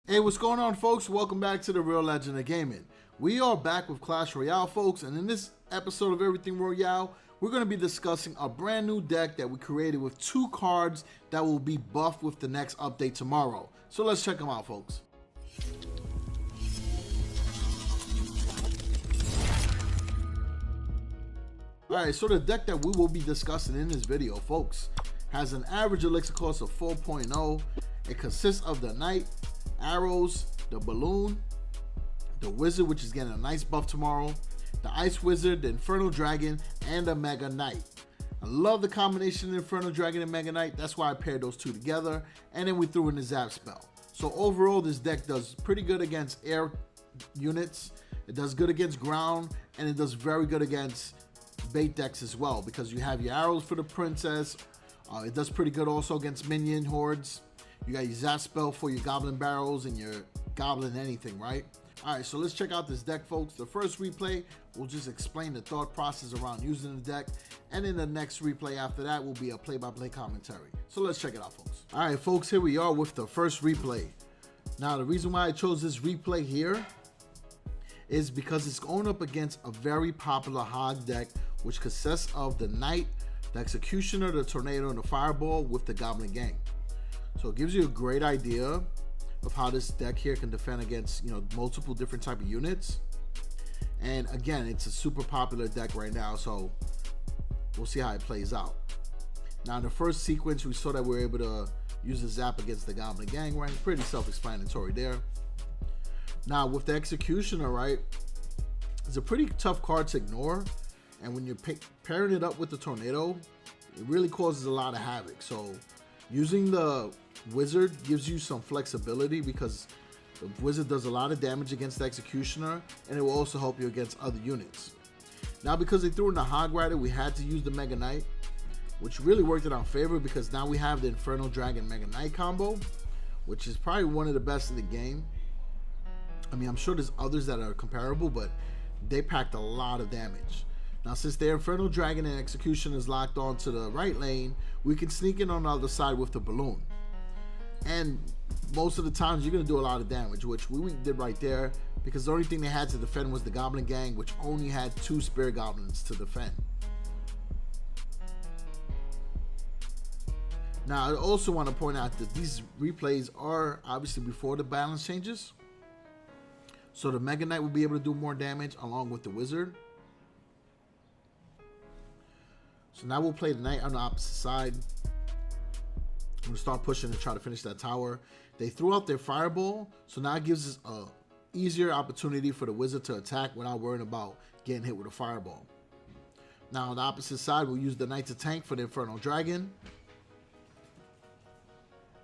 Hey, what's going on, folks? Welcome back to the Real Legend of Gaming. We are back with Clash Royale, folks, and in this episode of Everything Royale, we're going to be discussing a brand new deck that we created with 2 cards that will be buffed with the next update tomorrow. So let's check them out, folks. Alright, so the deck that we will be discussing in this video, folks, has an average elixir cost of 4.0. It consists of the Knight, Arrows, the Balloon, the Wizard, which is getting a nice buff tomorrow, the Ice Wizard, the Inferno Dragon, and the Mega Knight. I love the combination of Inferno Dragon and Mega Knight. That's why I paired those two together, and then we threw in the Zap spell. So overall, this deck does pretty good against air units, it does good against ground, and it does very good against bait decks as well, because you have your arrows for the princess. It does pretty good also against minion hordes. You got your Zap spell for your goblin barrels and your goblin anything, right? Alright, so let's check out this deck, folks. The first replay will just explain the thought process around using the deck, and in the next replay after that will be a play-by-play commentary. So let's check it out, folks. Alright, folks, here we are with the first replay. Now, the reason why I chose this replay here is because it's going up against a very popular hog deck, which consists of the Knight, the Executioner, the Tornado, and the Fireball with the Goblin Gang. So it gives you a great idea of how this deck here can defend against, multiple different type of units. And again, it's a super popular deck right now, so we'll see how it plays out. Now in the first sequence, we saw that we were able to use the Zap against the Goblin Gang, right? Pretty self-explanatory there. Now with the Executioner, right, it's a pretty tough card to ignore, and when you're pairing it up with the Tornado, it really causes a lot of havoc. So using the Wizard gives you some flexibility, because the Wizard does a lot of damage against the Executioner, and it will also help you against other units. Now because they threw in the Hog Rider, we had to use the Mega Knight, which really worked in our favor, because now we have the Inferno Dragon Mega Knight combo, which is probably one of the best in the game. I mean, I'm sure there's others that are comparable, but they packed a lot of damage. Now, since the Inferno Dragon and Execution is locked onto the right lane, we can sneak in on the other side with the Balloon. And most of the times, you're going to do a lot of damage, which we did right there, because the only thing they had to defend was the Goblin Gang, which only had 2 Spirit Goblins to defend. Now, I also want to point out that these replays are obviously before the balance changes. So the Mega Knight will be able to do more damage along with the Wizard. So now we'll play the Knight on the opposite side. I'm gonna start pushing to try to finish that tower. They threw out their Fireball, so now it gives us a easier opportunity for the Wizard to attack without worrying about getting hit with a Fireball. Now on the opposite side, we'll use the Knight to tank for the Inferno Dragon.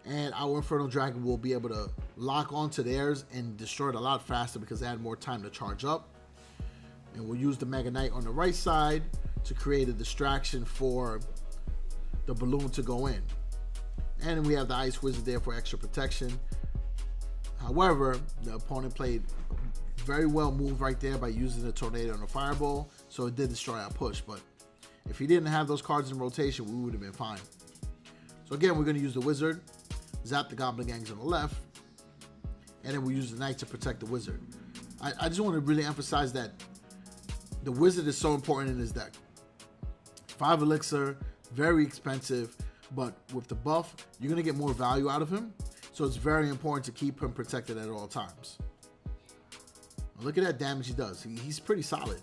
And our Inferno Dragon will be able to lock onto theirs and destroy it a lot faster, because they had more time to charge up. And we'll use the Mega Knight on the right side to create a distraction for the Balloon to go in. And we have the Ice Wizard there for extra protection. However, the opponent played a very well move right there by using the Tornado and the Fireball, so it did destroy our push. But if he didn't have those cards in rotation, we would have been fine. So again, we're going to use the Wizard, zap the Goblin Gangs on the left, and then we use the Knight to protect the Wizard. I just want to really emphasize that the Wizard is so important in this deck. 5 elixir, very expensive, but with the buff, you're going to get more value out of him. So it's very important to keep him protected at all times. Now look at that damage he does. He's pretty solid.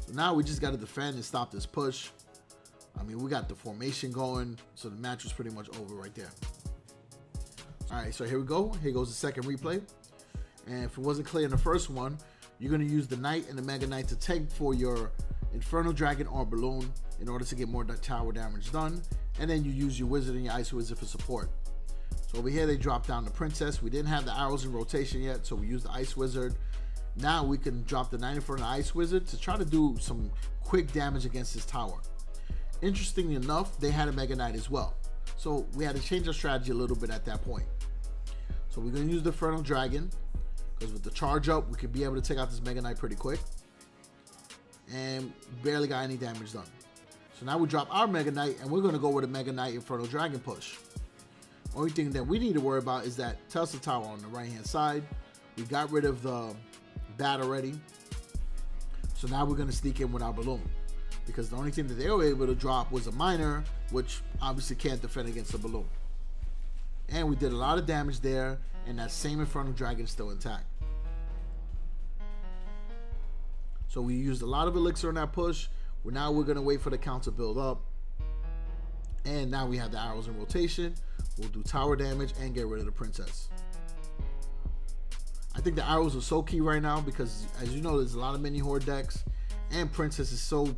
So now we just got to defend and stop this push. I mean, we got the formation going, so the match was pretty much over right there. Alright, so here we go. Here goes the second replay. And if it wasn't clear in the first one, you're going to use the Knight and the Mega Knight to tank for your Inferno Dragon or Balloon in order to get more tower damage done. And then you use your Wizard and your Ice Wizard for support. So over here, they dropped down the Princess. We didn't have the arrows in rotation yet, so we used the Ice Wizard. Now we can drop the Knight in front of the Ice Wizard to try to do some quick damage against this tower. Interestingly enough, they had a Mega Knight as well. So we had to change our strategy a little bit at that point. So we're going to use the Inferno Dragon, because with the charge up, we could be able to take out this Mega Knight pretty quick. And barely got any damage done. So now we drop our Mega Knight, and we're going to go with a Mega Knight Inferno Dragon push. Only thing that we need to worry about is that Tesla Tower on the right hand side. We got rid of the bat already. So now we're going to sneak in with our balloon. Because the only thing that they were able to drop was a miner, which obviously can't defend against a balloon. And we did a lot of damage there, and that same Infernal Dragon is still intact. So we used a lot of elixir on that push. Now we're going to wait for the count to build up. And now we have the arrows in rotation. We'll do tower damage and get rid of the princess. I think the arrows are so key right now because, as you know, there's a lot of mini horde decks, and princess is so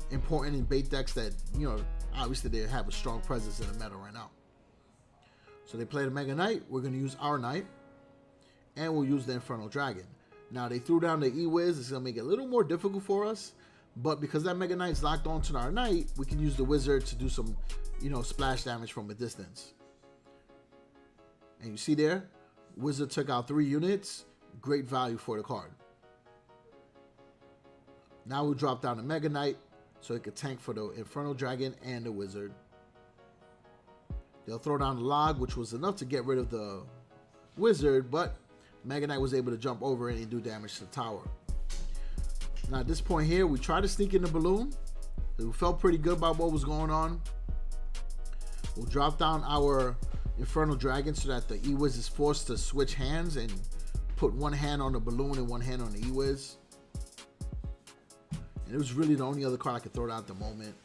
important in bait decks that, you know, obviously they have a strong presence in the meta right now. So they played a Mega Knight. We're going to use our Knight, and we'll use the Infernal Dragon. Now they threw down the E-Wiz. It's going to make it a little more difficult for us, but because that Mega Knight's locked onto our Knight, we can use the Wizard to do some, you know, splash damage from a distance. And you see there, Wizard took out 3 units. Great value for the card. Now we'll drop down the Mega Knight so it could tank for the Infernal Dragon and the Wizard. They'll throw down the log, which was enough to get rid of the Wizard, but Mega Knight was able to jump over it and do damage to the tower. Now at this point here, we tried to sneak in the balloon. We felt pretty good about what was going on. We'll drop down our Infernal Dragon so that the E-Wiz is forced to switch hands and put one hand on the balloon and one hand on the E-Wiz. And it was really the only other card I could throw down at the moment.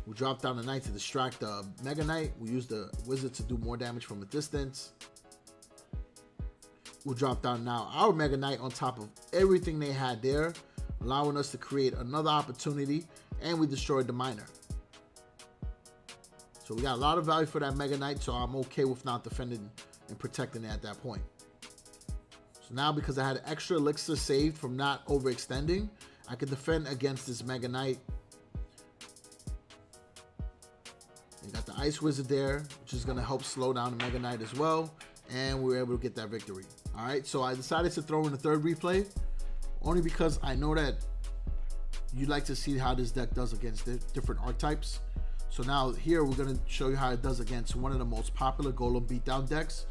We'll drop down the Knight to distract the Mega Knight. We'll use the Wizard to do more damage from a distance. We'll drop down now our Mega Knight on top of everything they had there, allowing us to create another opportunity, and we destroyed the miner. So we got a lot of value for that Mega Knight, so I'm okay with not defending and protecting it at that point. So now, because I had extra elixir saved from not overextending, I can defend against this Mega Knight. You got the Ice Wizard there, which is going to help slow down the Mega Knight as well, and we were able to get that victory. All right, so I decided to throw in the third replay, only because I know that you like to see how this deck does against the different archetypes. So now here we're going to show you how it does against one of the most popular Golem beatdown decks,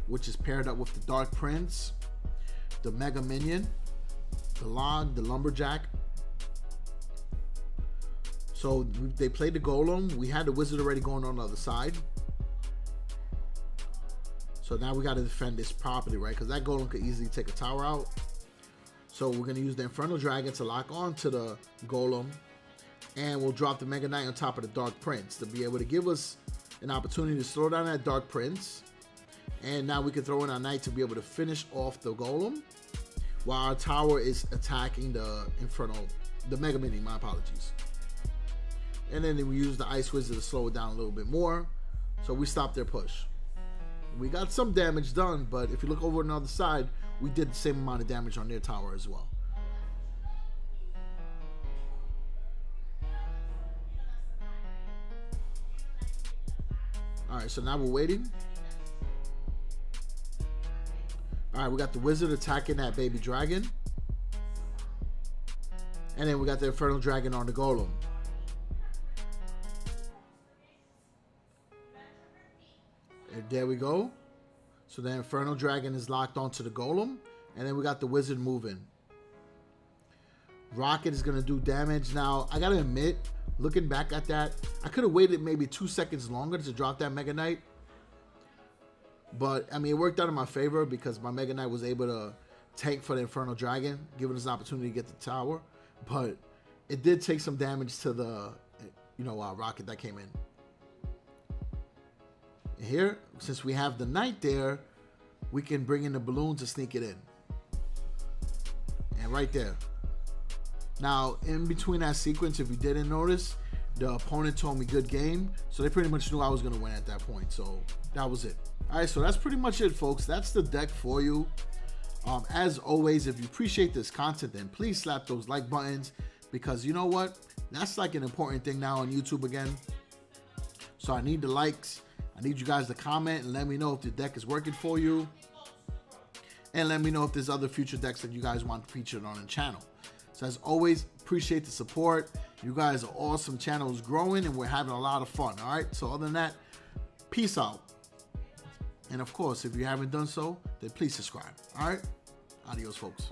which is paired up with the Dark Prince, the Mega Minion, the Log, the Lumberjack. So they played the Golem. We had the Wizard already going on the other side. So now we got to defend this properly, right? Because that Golem could easily take a tower out. So we're going to use the Infernal Dragon to lock on to the Golem. And we'll drop the Mega Knight on top of the Dark Prince to be able to give us an opportunity to slow down that Dark Prince. And now we can throw in our Knight to be able to finish off the Golem while our tower is attacking the Mega Mini, my apologies. And then we use the Ice Wizard to slow it down a little bit more. So we stopped their push. We got some damage done, but if you look over on the other side, we did the same amount of damage on their tower as well. Alright, so now we're waiting. Alright, we got the Wizard attacking that baby dragon. And then we got the Infernal Dragon on the Golem. And there we go. So the Infernal Dragon is locked onto the Golem. And then we got the Wizard moving. Rocket is going to do damage. Now, I got to admit, looking back at that, I could have waited maybe 2 seconds longer to drop that Mega Knight. But, I mean, it worked out in my favor because my Mega Knight was able to tank for the Infernal Dragon, giving us an opportunity to get the tower. But it did take some damage to the, rocket that came in. And here, since we have the Knight there, we can bring in the balloon to sneak it in. And right there. Now, in between that sequence, if you didn't notice, the opponent told me good game. So they pretty much knew I was going to win at that point. So that was it. All right, so that's pretty much it, folks. That's the deck for you. As always, if you appreciate this content, then please slap those like buttons. Because you know what? That's like an important thing now on YouTube again. So I need the likes. I need you guys to comment and let me know if the deck is working for you. And let me know if there's other future decks that you guys want featured on the channel. So as always, appreciate the support. You guys are awesome. Channel is growing and we're having a lot of fun. All right. So other than that, peace out. And of course, if you haven't done so, then please subscribe. All right? Adios, folks.